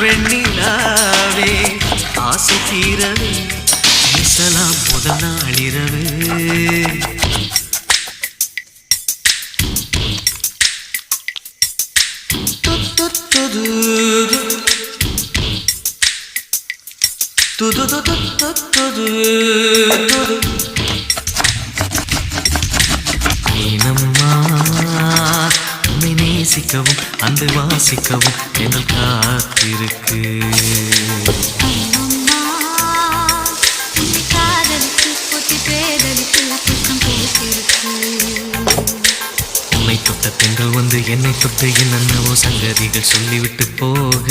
வெண்ணிலாவே ஆசை தீரவே பேசலாம் முதல் நாளிரவு ஏனம்மா உன்னை நேசிக்கவும் அன்பை வாசிக்கவும் எங்கள் காத்திருக்கு உன்னை தொட்ட பெண்கள் வந்து என்னை தொட்டு என்னென்னவோ சங்கதிகள் சொல்லிவிட்டு போக